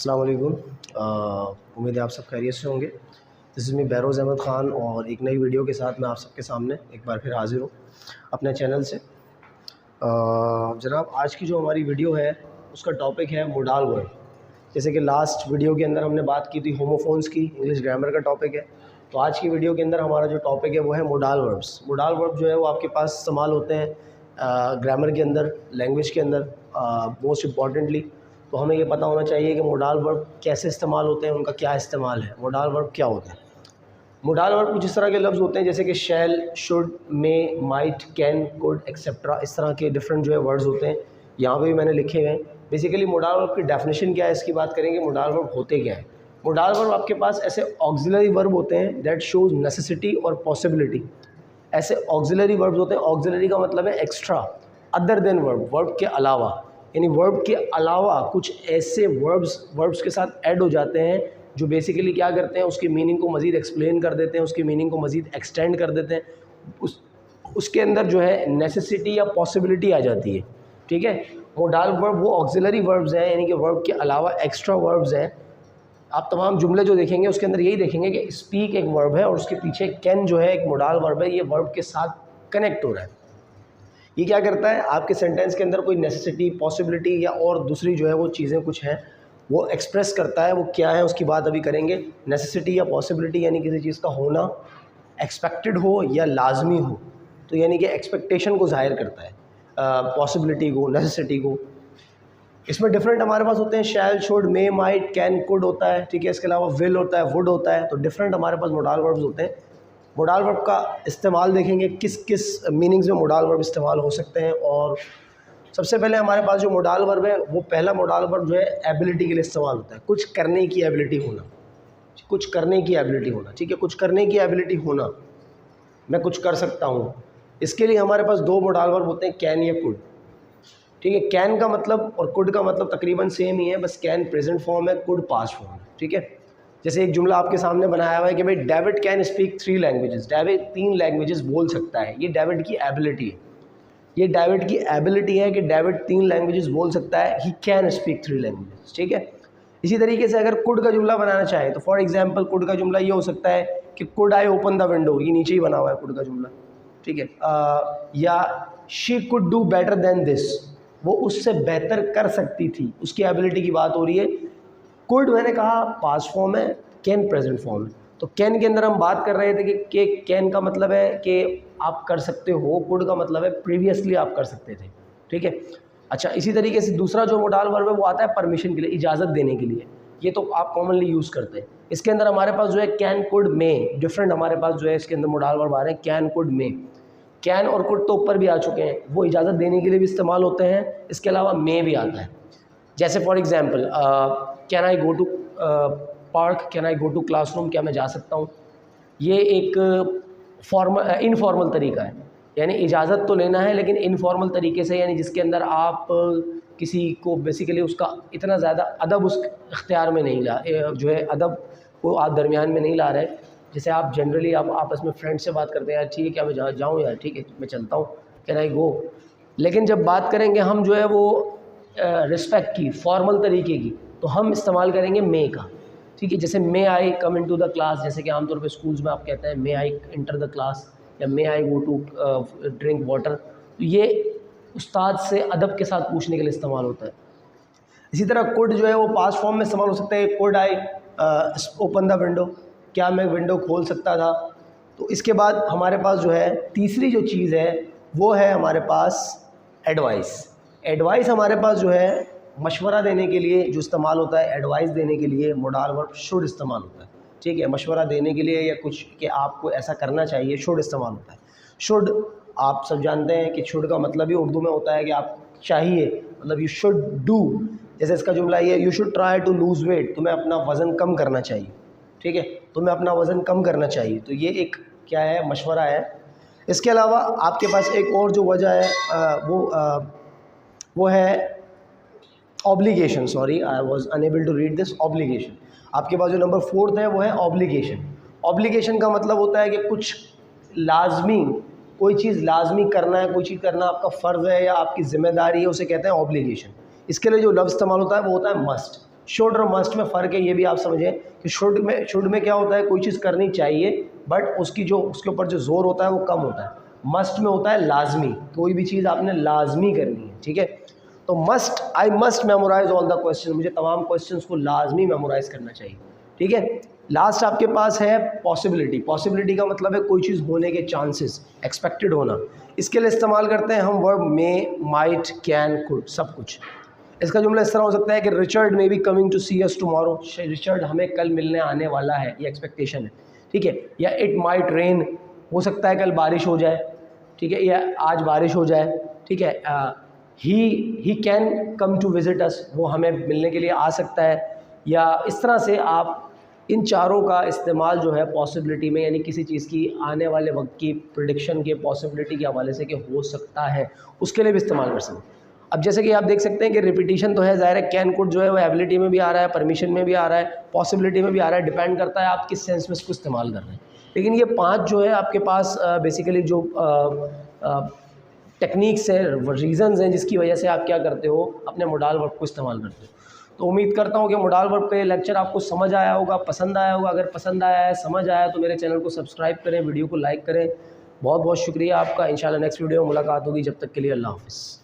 अस्सलाम वालेकुम। उम्मीद है आप सब खैरियत से होंगे। This is me Bairoz Ahmed Khan और एक नई वीडियो के साथ मैं आप सबके सामने एक बार फिर हाज़िर हूँ अपने चैनल से। जनाब, आज की जो हमारी वीडियो है उसका टॉपिक है मोडाल वर्ब। जैसे कि लास्ट वीडियो के अंदर हमने बात की थी होमोफोन्स की, इंग्लिश ग्रामर का टॉपिक है। तो आज की वीडियो के अंदर हमारा जो टॉपिक है वो है मोडाल वर्ब्स। मोडाल वर्ब जो है वो आपके पास इस्तेमाल होते हैं ग्रामर के अंदर, लैंग्वेज के अंदर मोस्ट इम्पॉर्टेंटली। तो हमें ये पता होना चाहिए कि मोडाल वर्ब कैसे इस्तेमाल होते हैं, उनका क्या इस्तेमाल है, मोडाल वर्ब क्या होता है। मोडाल वर्ब कुछ इस तरह के लफ्ज़ होते हैं जैसे कि shall, should, may, might, can, could etcetera. इस तरह के डिफरेंट जो है वर्ड्स होते हैं, यहाँ पे भी मैंने लिखे हुए हैं। बेसिकली मोडाल वर्ब की डेफिनेशन क्या है, इसकी बात करेंगे। मोडाल वर्ब होते क्या है। मोडाल वर्ब आपके पास ऐसे ऑक्सिलरी वर्ब होते हैं दैट शोज नेसेसिटी और पॉसिबिलिटी। ऐसे ऑक्सिलरी वर्ब्स होते हैं, ऑक्सिलरी का मतलब है extra, other than verb, verb के अलावा, यानी वर्ब के अलावा कुछ ऐसे वर्ब्स के साथ ऐड हो जाते हैं जो बेसिकली क्या करते हैं, उसकी मीनिंग को मज़ीद एक्सप्लेन कर देते हैं, उसकी मीनिंग को मज़ीद एक्सटेंड कर देते हैं। उसके अंदर जो है नेसेसिटी या पॉसिबिलिटी आ जाती है। ठीक है, मोडाल वर्ब वो ऑक्सिलरी वर्ब्स हैं, यानी कि वर्ब के अलावा एक्स्ट्रा वर्ब्स हैं। आप तमाम जुमले जो देखेंगे उसके अंदर यही देखेंगे कि स्पीक एक वर्ब है और उसके पीछे कैन जो है एक मोडाल वर्ब है, ये वर्ब के साथ कनेक्ट हो रहा है। ये क्या करता है, आपके सेंटेंस के अंदर कोई नेसेसिटी, पॉसिबिलिटी या और दूसरी जो है वो चीज़ें कुछ हैं वो एक्सप्रेस करता है। वो क्या है उसकी बात अभी करेंगे। नेसेसिटी या पॉसिबिलिटी यानी किसी चीज़ का होना, एक्सपेक्टेड हो या लाजमी हो, तो यानी कि एक्सपेक्टेशन को ज़ाहिर करता है, पॉसिबिलिटी को, नेसेसिटी को। इसमें डिफरेंट हमारे पास होते हैं, shall, should, may, might, can, could होता है। ठीक है, इसके अलावा विल होता है, वुड होता है। तो डिफरेंट हमारे पास मोडाल वर्ब्स होते हैं। मोडाल वर्ब का इस्तेमाल देखेंगे किस किस मीनिंग्स में मोडाल वर्ब इस्तेमाल हो सकते हैं। और सबसे पहले हमारे पास जो मोडाल वर्ब है वो पहला मोडाल वर्ब जो है एबिलिटी के लिए इस्तेमाल होता है। कुछ करने की एबिलिटी होना, कुछ करने की एबिलिटी होना। ठीक है, कुछ करने की एबिलिटी होना, मैं कुछ कर सकता हूँ। इसके लिए हमारे पास दो मोडाल वर्ब होते हैं, कैन या कुड। ठीक है, कैन का मतलब और कुड का मतलब तकरीबन सेम ही है, बस कैन प्रेजेंट फॉर्म है, कुड पास्ट फॉर्म है। ठीक है, जैसे एक जुमला आपके सामने बनाया हुआ है कि भाई David can speak 3 languages. David 3 languages बोल सकता है। ये डेविड की एबिलिटी है, ये डेविड की एबिलिटी है कि डेविड 3 लैंग्वेजेस बोल सकता है। He can speak 3 languages. ठीक है, इसी तरीके से अगर कुड का जुमला बनाना चाहे तो फॉर एग्जाम्पल कुड का जुमला ये हो सकता है कि could I open the window. ये नीचे ही बना हुआ है कुड का जुमला। ठीक है, या she could do better than this, वो उससे बेहतर कर सकती थी, उसकी एबिलिटी की बात हो रही है। कुड मैंने कहा पास्ट फॉर्म है, कैन प्रेजेंट फॉर्म है। तो कैन के अंदर हम बात कर रहे थे कि कैन का मतलब है कि आप कर सकते हो, कुड का मतलब है प्रीवियसली आप कर सकते थे। ठीक है, अच्छा, इसी तरीके से दूसरा जो मोडाल वर्ब है वो आता है परमिशन के लिए, इजाज़त देने के लिए। ये तो आप कॉमनली यूज़ करते हैं। इसके अंदर हमारे पास जो है कैन, कुड, मे, डिफरेंट हमारे पास जो है इसके अंदर मोडाल वर्ब आ रहे हैं, कैन, कुड, मे। कैन और कुड तो ऊपर भी आ चुके हैं, वो इजाज़त देने के लिए भी इस्तेमाल होते हैं। इसके अलावा मे भी आता है। जैसे for example can I go to park, can I go to classroom, क्या मैं जा सकता हूँ। ये एक इनफॉर्मल तरीका है, यानी इजाज़त तो लेना है लेकिन इनफॉर्मल तरीके से, यानी जिसके अंदर आप किसी को बेसिकली उसका इतना ज़्यादा अदब उस इख्तियार में नहीं ला, जो है अदब को आप दरमियान में नहीं ला रहे। जैसे आप जनरली आप आपस में फ्रेंड से बात करते हैं, यार ठीक है क्या मैं जाऊँ यार, ठीक है मैं चलता हूँ, कैन आई गो। लेकिन जब बात करेंगे हम जो है वो रिस्पेक्ट की, फॉर्मल तरीके की, तो हम इस्तेमाल करेंगे मे का। ठीक है, जैसे मे आई कम इनटू द क्लास, जैसे कि आमतौर पे स्कूल्स में आप कहते हैं मे आई इंटर द क्लास, या मे आई गो टू ड्रिंक वाटर। तो ये उस्ताद से अदब के साथ पूछने के लिए इस्तेमाल होता है। इसी तरह कुड जो है वो पास्ट फॉर्म में इस्तेमाल हो सकता है। Could I open the window, क्या मैं विंडो खोल सकता था। तो इसके बाद हमारे पास जो है तीसरी जो चीज़ है वो है हमारे पास एडवाइस। एडवाइस हमारे पास जो है मशवरा देने के लिए जो इस्तेमाल होता है, एडवाइस देने के लिए मोडाल वर्ब शुड इस्तेमाल होता है। ठीक है, मशवरा देने के लिए या कुछ कि आपको ऐसा करना चाहिए, शुड इस्तेमाल होता है। शुड आप सब जानते हैं कि शुड का मतलब ही उर्दू में होता है कि आप चाहिए, मतलब यू शुड डू। जैसे इसका जुमला ये, you should try to lose weight, तुम्हें अपना वज़न कम करना चाहिए। ठीक है, तुम्हें अपना वज़न कम करना चाहिए। तो ये एक क्या है, मशवरा है। इसके अलावा आपके पास एक और जो वजह है वो है obligation. Sorry, I was unable to read this. Obligation, आपके पास जो नंबर 4 है वो है ऑब्लिगेशन। ऑब्लिगेशन का मतलब होता है कि कुछ लाजमी, कोई चीज़ लाजमी करना है, कोई चीज़ करना आपका फ़र्ज़ है या आपकी ज़िम्मेदारी है, उसे कहते हैं ऑब्लिगेशन। इसके लिए जो लफ्ज़ इस्तेमाल होता है वो होता है मस्ट। शुड और मस्ट में फ़र्क है, ये भी आप समझें कि शुड में क्या होता है, कोई चीज़ करनी चाहिए बट उसकी जो उसके ऊपर जो जोर होता है वो कम होता है। मस्ट में होता है लाजमी, कोई भी चीज़ आपने लाजमी करनी है, ठीक है। तो must, I must memorize all the question, मुझे तमाम क्वेश्चंस को लाजमी मेमोराइज करना चाहिए, ठीक है। लास्ट आपके पास है पॉसिबिलिटी। पॉसिबिलिटी का मतलब है कोई चीज़ होने के चांसेस, एक्सपेक्टेड होना। इसके लिए इस्तेमाल करते हैं हम verb may, might, can, could, सब कुछ। इसका जुमला इस तरह हो सकता है कि Richard may be coming to see us tomorrow, Richard हमें कल मिलने आने वाला है, ये एक्सपेक्टेशन है, ठीक है। या इट माइट रेन, हो सकता है कल बारिश हो जाए, ठीक है, या आज बारिश हो जाए, ठीक है। He can come to visit us, वो हमें मिलने के लिए आ सकता है। या इस तरह से आप इन चारों का इस्तेमाल जो है पॉसिबिलिटी में, यानी किसी चीज़ की आने वाले वक्त की प्रेडिक्शन के पॉसिबिलिटी के हवाले से कि हो सकता है, उसके लिए भी इस्तेमाल कर सकते हैं। अब जैसे कि आप देख सकते हैं कि रिपीटिशन तो है, ज़ाहिर है कैन कुड जो है वो एबिलिटी में भी आ रहा है, परमिशन में भी आ रहा है, पॉसिबिलिटी में भी आ रहा है, डिपेंड करता है आप किस सेंस में इसको इस्तेमाल कर रहे हैं। लेकिन ये 5 जो है आपके पास बेसिकली जो टेक्निक्स हैं, रीज़न्स हैं जिसकी वजह से आप क्या करते हो, अपने मोडाल वर्ब को इस्तेमाल करते हो। तो उम्मीद करता हूँ कि मोडाल वर्ब पे लेक्चर आपको समझ आया होगा, पसंद आया होगा। अगर पसंद आया है, समझ आया तो मेरे चैनल को सब्सक्राइब करें, वीडियो को लाइक करें। बहुत बहुत शुक्रिया आपका। इंशाल्लाह नेक्स्ट वीडियो में मुलाकात होगी, जब तक के लिए अल्लाह हाफ़िज़।